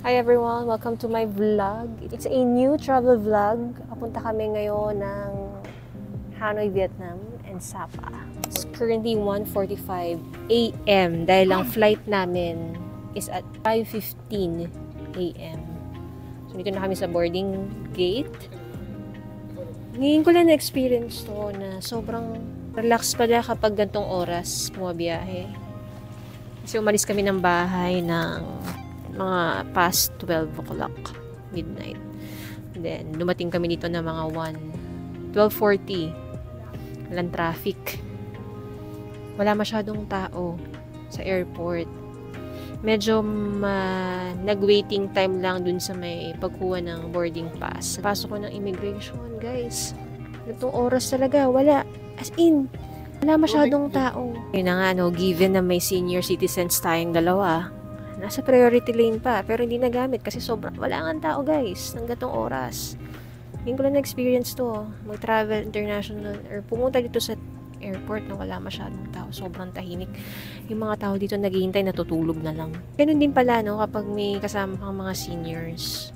Hi everyone! Welcome to my vlog. It's a new travel vlog. Papunta kami ngayon ng Hanoi, Vietnam and Sapa. It's currently 1:45 a.m. dahil ang flight namin is at 5:15 a.m. So dito na kami sa boarding gate. Ngayon ko lang na-experience to na sobrang relax pala kapag gantong oras bumabiyahe. Kasi umalis kami ng bahay ng mga past 12 o'clock, midnight. And then, dumating kami dito na mga 12:40. Walang traffic. Wala masyadong tao sa airport. Medyo nag-waiting time lang dun sa may pagkuha ng boarding pass. Pasok ko ng immigration, guys. Itong oras talaga, wala. As in, wala masyadong tao. Yun na nga, no, given na may senior citizens tayong dalawa, nasa priority lane pa, pero hindi nagamit kasi sobrang wala nga tao, guys, ng gatong oras. Hindi ko lang na-experience to, mag-travel international or pumunta dito sa airport na wala masyadong tao, sobrang tahimik. Yung mga tao dito naghihintay, natutulog na lang. Ganun din pala, no, kapag may kasama kang mga seniors,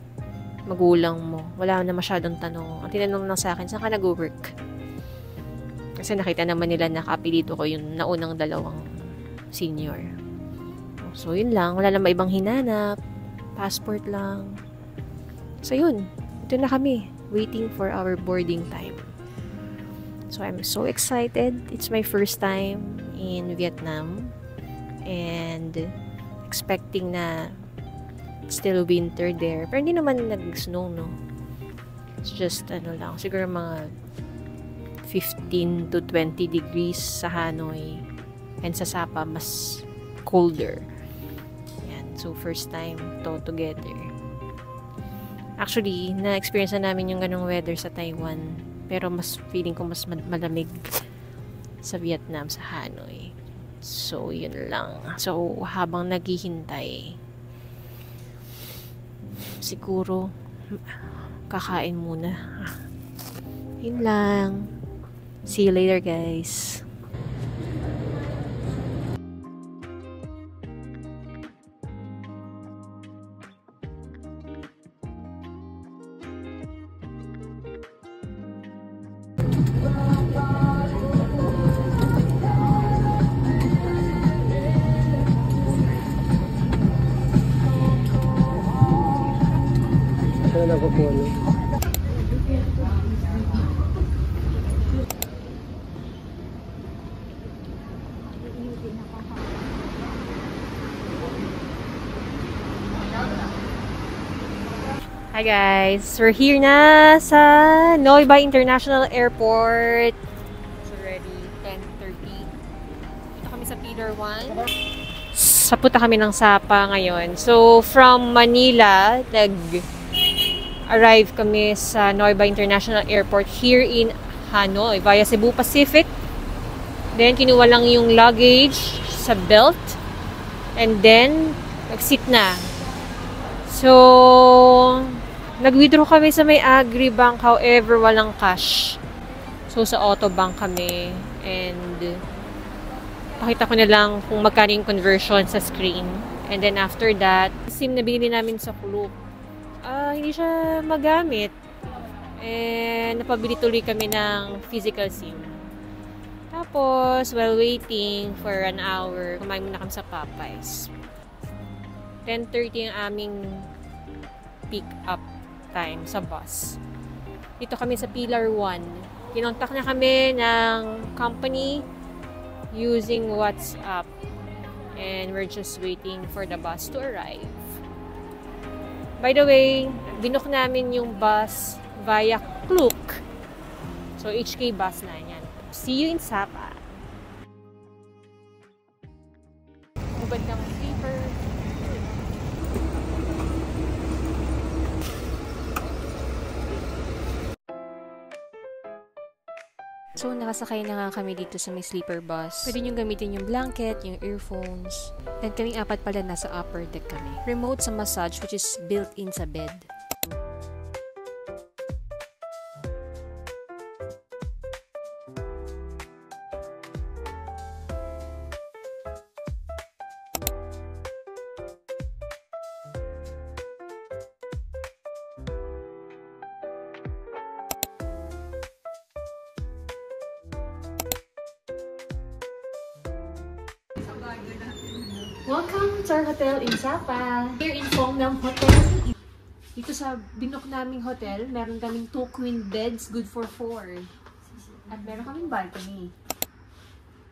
magulang mo, wala na masyadong tanong. Ang tinanong lang sa akin, saan ka nag-work? Kasi nakita naman nila na kapilito ko yung naunang dalawang senior. So, yun lang. Wala namang ibang hinanap. Passport lang. So, yun. Ito na kami. Waiting for our boarding time. So, I'm so excited. It's my first time in Vietnam. And expecting na still winter there. Pero hindi naman nag-snow, no? It's just, ano lang, siguro mga 15 to 20 degrees sa Hanoi. And sa Sapa, mas colder. So, first time to together. Actually, na-experience na namin yung ganong weather sa Taiwan. Pero mas feeling ko mas malamig sa Vietnam, sa Hanoi. So, yun lang. So, habang naghihintay, siguro, kakain muna. Yun lang. See you later, guys. Hi guys, we're here na sa Noi Bai International Airport. It's already 10:30. Dito kami sa Pilar 1. Sapunta kami ng Sapa ngayon. So, from Manila, nag-arrive kami sa Noi Bai International Airport here in Hanoi via Cebu Pacific. Then, kinuha lang yung luggage sa belt. And then, nag-sit na. So, nag-withdraw kami sa may Agribank, however, walang cash. So, sa Autobank kami. And, pakita ko na lang kung magkano yung conversion sa screen. And then, after that, SIM na binili namin sa Klook. Hindi siya magamit. And, napabili tuloy kami ng physical SIM. Tapos, while waiting for an hour, kumain muna kami sa Popeyes. 10:30 ang aming pick up time sa bus. Dito kami sa Pilar 1. Kinontak na kami ng company using WhatsApp. And we're just waiting for the bus to arrive. By the way, binook namin yung bus via Klook. So, HK bus na yan. See you in Sapa. Ubad ng sleeper. So, nakasakay na nga kami dito sa may sleeper bus. Pwede nyo gamitin yung blanket, yung earphones. And kaming apat pala nasa upper deck kami. Remote sa massage which is built-in sa bed. Welcome to our hotel in Sapa. Here in Fongnam Hotel. Dito sa binook naming hotel, meron kaming 2 queen beds, good for 4. At meron kaming balcony.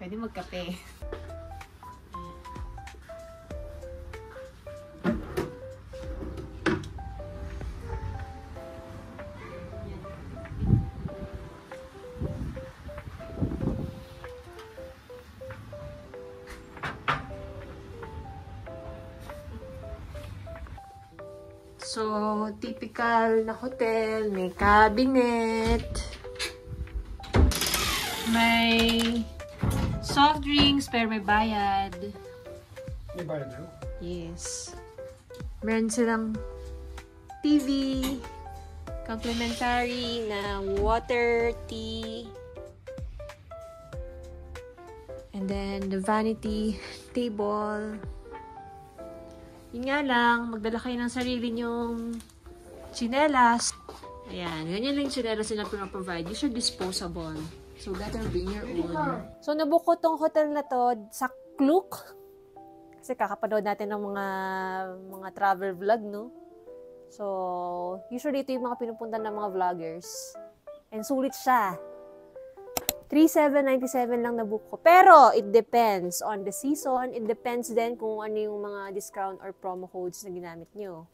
Pwede magkape. So, typical na hotel. May cabinet. May soft drinks, pero may bayad. May bayad na? Yes. Meron silang TV. Complimentary na water, tea. And then, the vanity table. Yun nga lang, magdala kayo ng sarili nyong chinelas. Ayan, ganyan lang yung chinelas sila pinaprovide. These are disposable. So, better bring your own. So, nabook ko tong hotel na to sa Klook. Kasi kakapanood natin ng mga travel vlog, no? So, usually ito yung mga pinupuntan ng mga vloggers. And sulit siya. 3,797 lang nabook ko. Pero, it depends on the season. It depends din kung ano yung mga discount or promo codes na ginamit nyo.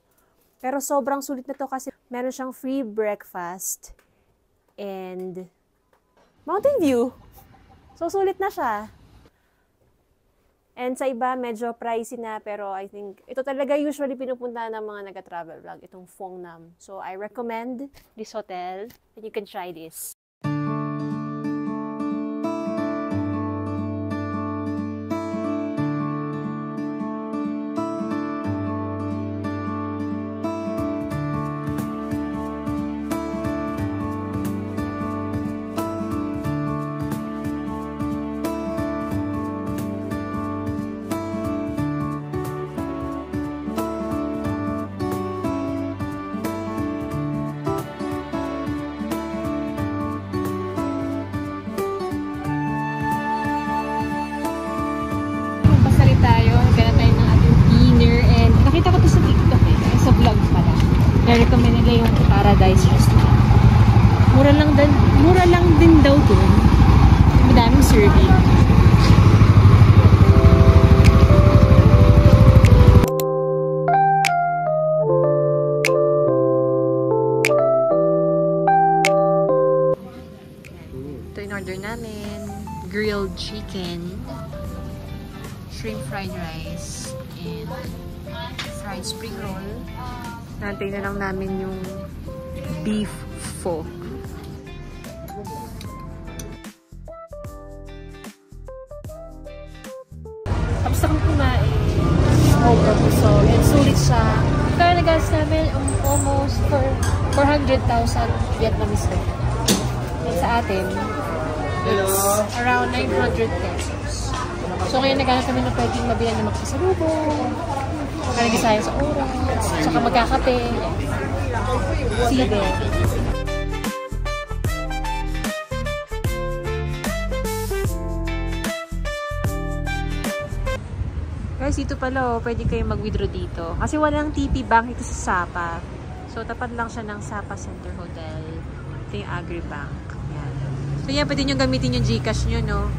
Pero, sobrang sulit na to kasi meron siyang free breakfast and mountain view. So, sulit na siya. And sa iba, medyo pricey na. Pero, I think, ito talaga usually pinupunta ng mga nag-travel vlog. Itong Fongnam. So, I recommend this hotel. And you can try this. I-recommend nila yung Paradise Restaurant. Mura lang din daw doon. Madaming serving. Ito yung order namin. Grilled chicken, shrimp fried rice, and fried spring roll. Nantay na lang namin yung beef pho. Tapos akong kumain. So, and sulit siya. Kaya nagas namin almost for 400,000 Vietnamese dong. And sa atin, it's around 900 pesos. So, kaya naghanap kami na pwedeng mabilan na magpasalubong. Naligisaya sa oras, tsaka magkakape. Sige. Guys, dito pala pwede kayong mag-withdraw dito. Kasi walang TP Bank ito sa Sapa. So, tapat lang siya ng Sapa Center Hotel. Ito yung Agribank. Yan. So, yan, pwede nyo gamitin yung GCash nyo, no?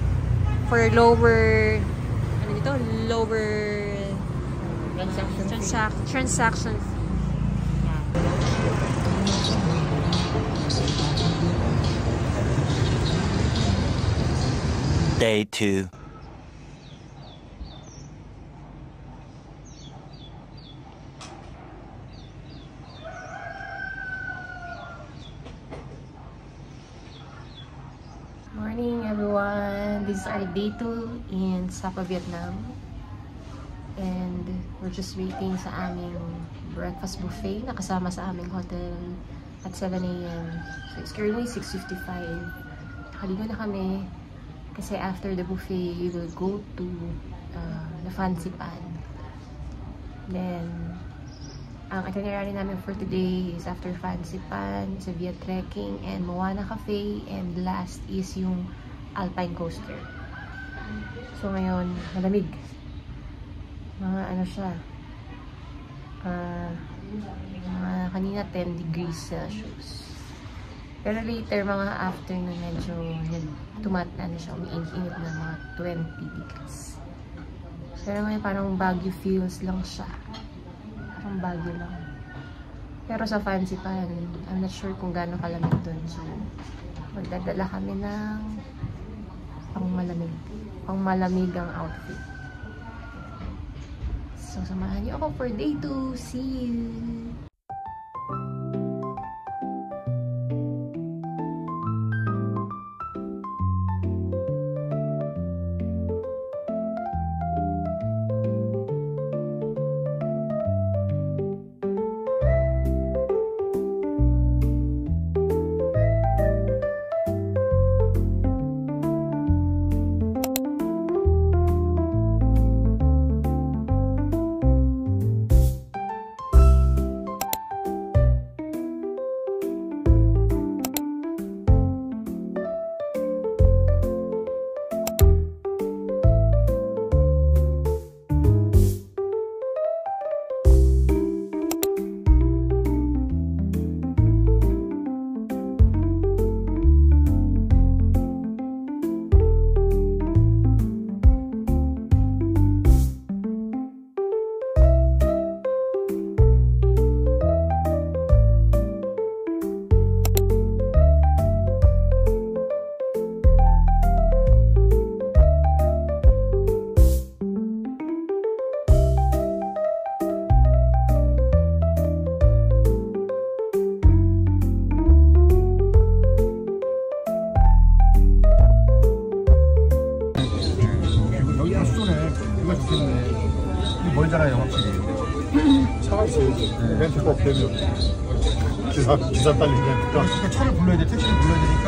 For lower, ano dito? Lower transaction fee. Yan. Day 2. Morning everyone! This is our day 2 in Sapa, Vietnam. And we're just waiting sa aming breakfast buffet na kasama sa aming hotel at 7 AM. So it's currently 6:55. Nakaligo na kami kasi after the buffet, we will go to the Fancy Pan. Then, ang itinerary namin for today is after Fancy Pan, Via Trekking, and Moana Cafe, and last is yung Alpine Coaster. So ngayon, malamig. Mga ano siya, mga kanina 10 degrees Celsius. Pero later, mga afternoon, medyo ano siya, umiinit na mga 20 degrees. Pero ngayon parang Baguio feels lang siya. Parang Baguio lang. Pero sa Fancy Pan, I'm not sure kung gaano kalamig dun. So, magdadala kami ng pang-malamig ang outfit. So, samahan niyo ako for day 2. See you! 여기가 수네. 이거 좋겠네. 이거 멀잖아요, 확실히. 차가 있어야지. 렌트 꼭 되면. 기사 딸린 렌트가. 차를 불러야 돼, 택시를 불러야 되니까.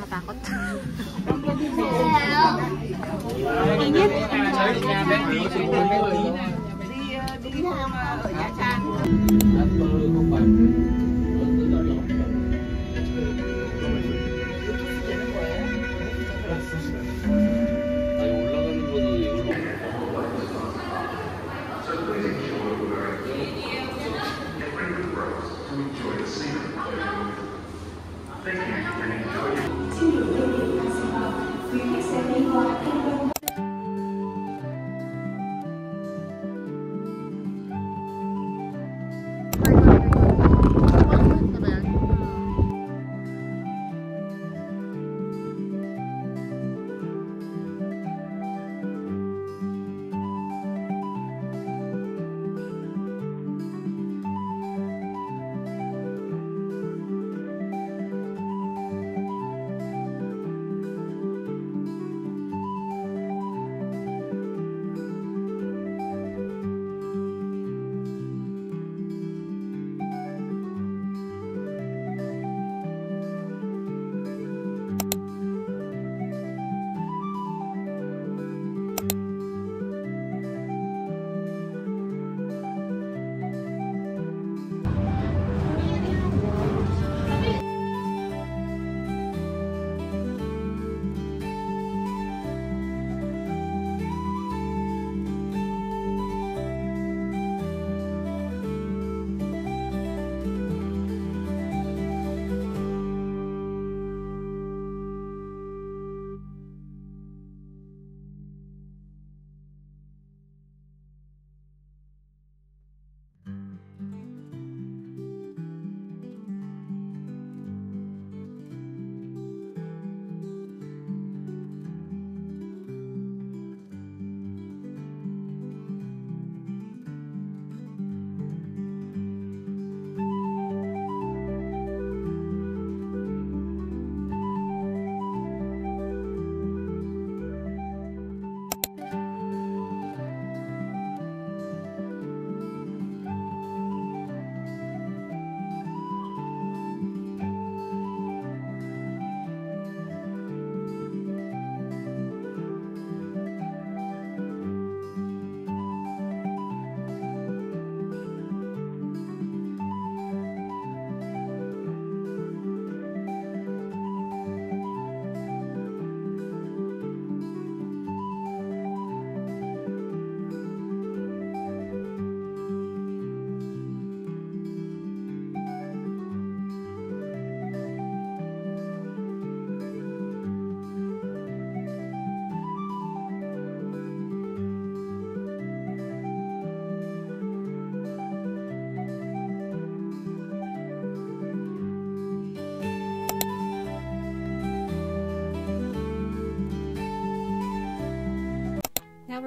Takot.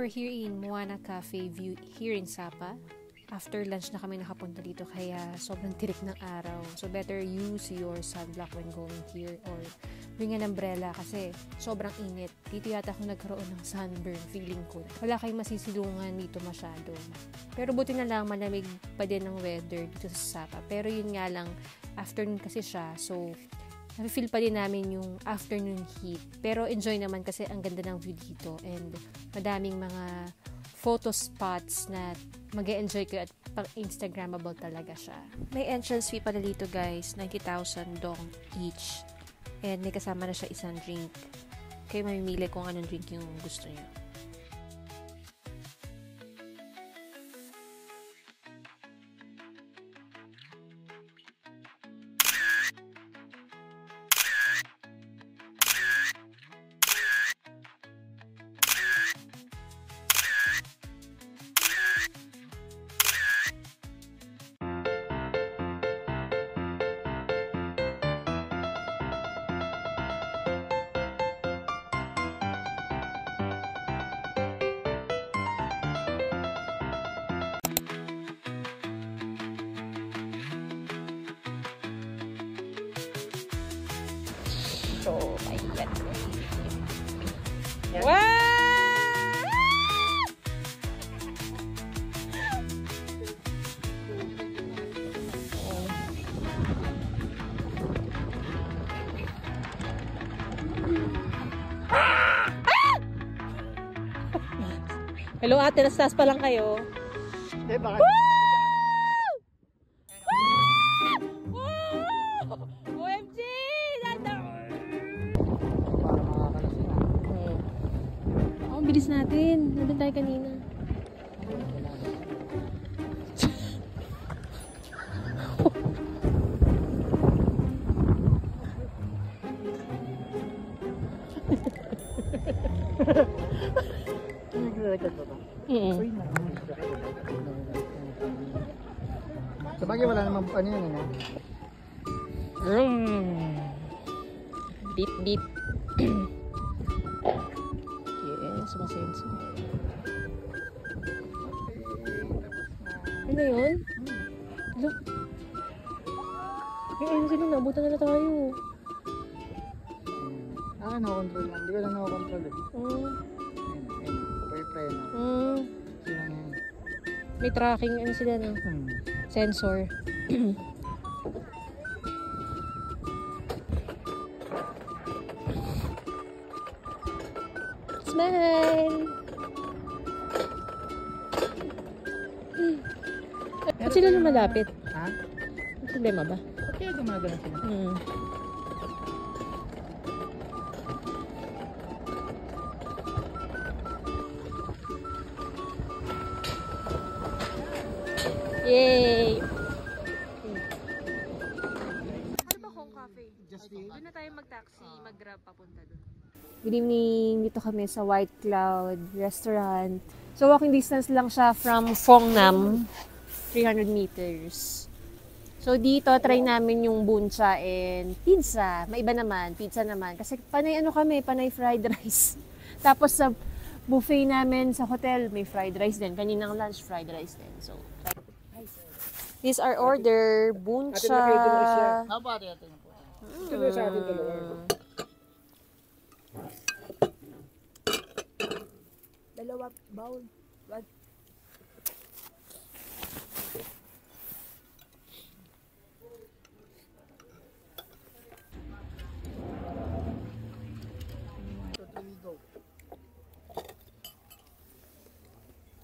we're here in Moana Cafe View here in Sapa. After lunch na kami nakapunta dito kaya sobrang tirik ng araw. So better use your sunblock when going here or bring an umbrella kasi sobrang init. Dito yata ako nagkaroon ng sunburn, feeling ko. Wala kayong masisilungan dito masyado. Pero buti na lang malamig pa din ang weather dito sa Sapa. Pero yun nga lang, afternoon kasi siya. So na-feel pa din namin yung afternoon heat. Pero enjoy naman kasi ang ganda ng view dito and madaming mga photo spots na mag-e-enjoy ko at pang-Instagrammable talaga siya. May entrance fee pala dito guys, 90,000 dong each. And may kasama na siya isang drink. Kayo mamimili kung anong drink yung gusto niyo. So, ayan. Wow! Hello ate, nastas pa lang kayo. Eh, baka... OMG! Ang bilis natin. Nandun tayo kanina. Sabagay wala namang ano yun, ano? Beep, beep. Yes, sumasenso. Ano yun? Look. Ayun sila, nabutan na tayo. No-control lang. Hindi ko lang no-control eh. Ayun. Pwede na. Sino nga yun? May tracking, ano sila no? Sensor. Smile! Ba't sila na malapit? Ha? May problema ba? Okay, gumagano sila. Yay! Ano ba Hong Cafe? Just Doon na tayo mag-taxi, mag-grab papunta doon. Good evening! Dito kami sa White Cloud Restaurant. So walking distance lang siya from Phong Nam, 300 meters. So dito, try namin yung buncha and pizza. Maiba naman, pizza naman. Kasi panay ano kami, panay fried rice. Tapos sa buffet namin sa hotel, may fried rice din. Kaninang lunch, fried rice din. So, this our order, buncha. How about it? Dalawa bowl. What?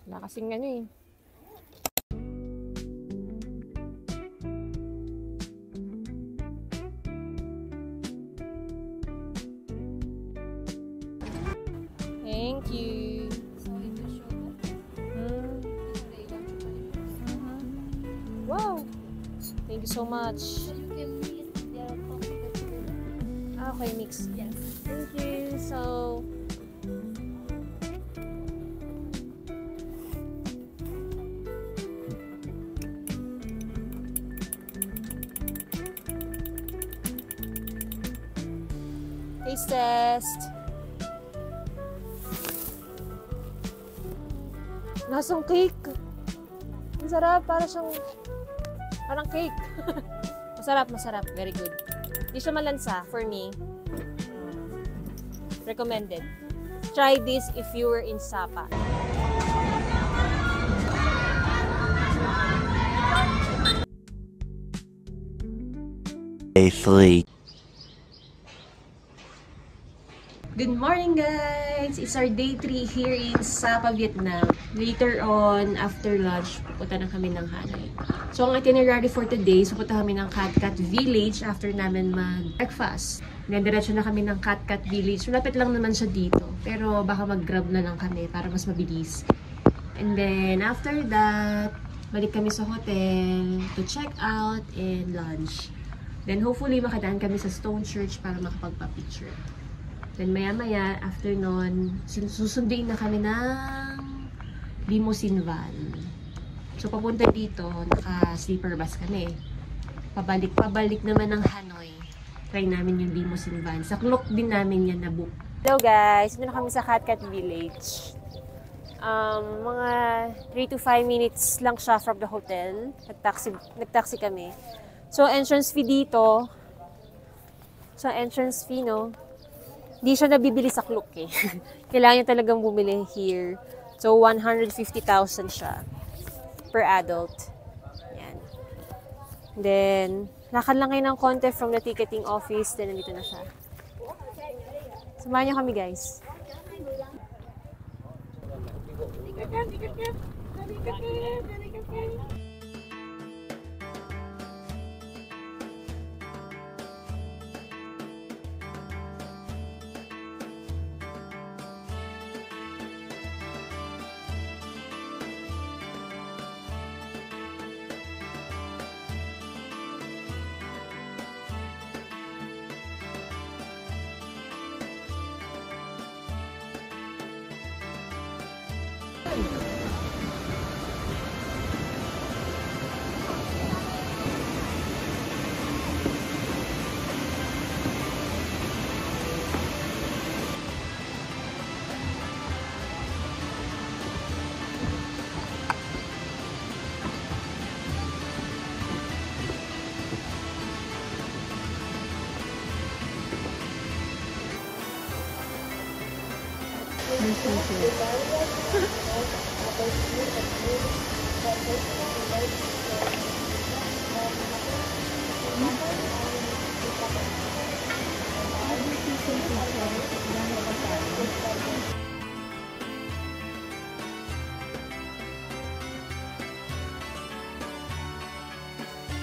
Wala kasing ano eh. Thank you. Wow. Thank you so much. Okay, mix. Yes. Thank you. So, taste test. Lasang cake. Ang sarap, parang cake. Masarap. Very good. Hindi siya malansa for me. Recommended. Try this if you were in Sapa. Day 3. Good morning, guys! It's our day 3 here in Sapa, Vietnam. Later on, after lunch, pupunta na kami ng Hanoi. So, ang itinerary for today, pupunta kami ng Cat Cat Village after namin mag-breakfast. Then, diretso na kami ng Cat Cat Village. Malapit lang naman siya dito. Pero, baka mag-grab na lang kami para mas mabilis. And then, after that, balik kami sa hotel to check out and lunch. Then, hopefully, makadaan kami sa Stone Church para makapagpa-picture. Then maya-maya, after nun, susundin na kami ng limousine van. So, papunta dito, naka-sleeper bus kami. Pabalik naman ng Hanoi. Try namin yung limousine van. Sa clock din namin yan na-book. Hello guys! Doon na kami sa Cat Cat Village. Mga 3 to 5 minutes lang siya from the hotel. Nag-taxi kami. So, entrance fee dito. So, entrance fee, no? Hindi siya nabibili sa Klook eh. Kailangan niya talagang bumili here. So, 150,000 siya per adult. Yan. Then, lakad lang kayo ng konti from the ticketing office. Then, nandito na siya. Samahan niyo kami, guys.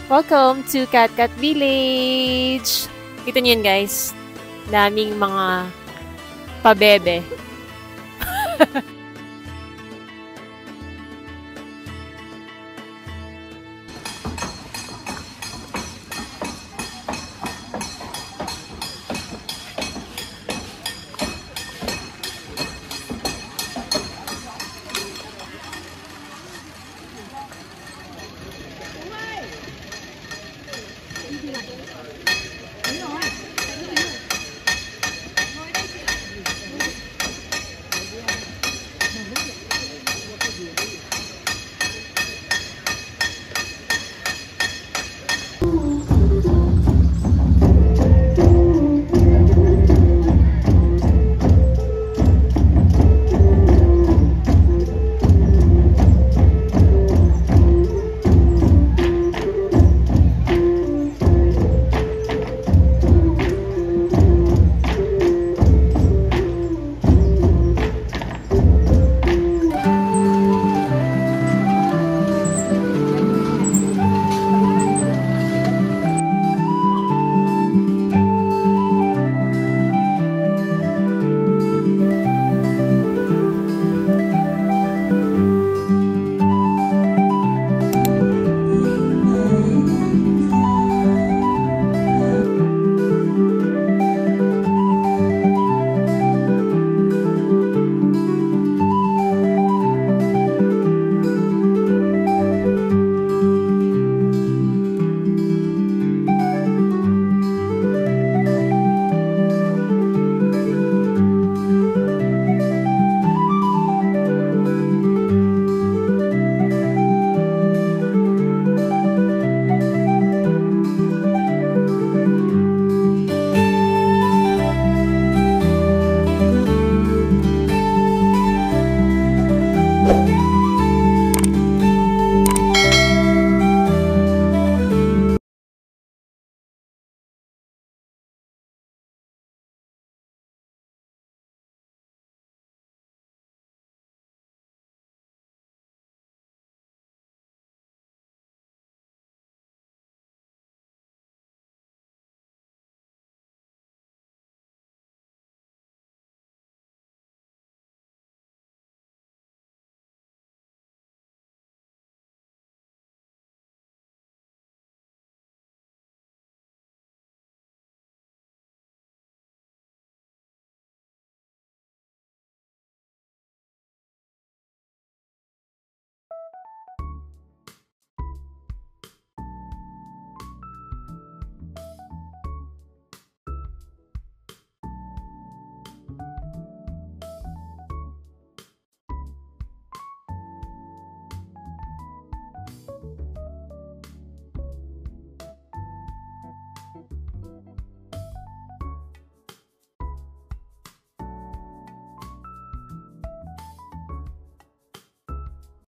Welcome to Cat Cat Village! Ito niyo yun, guys. Daming mga pabebe.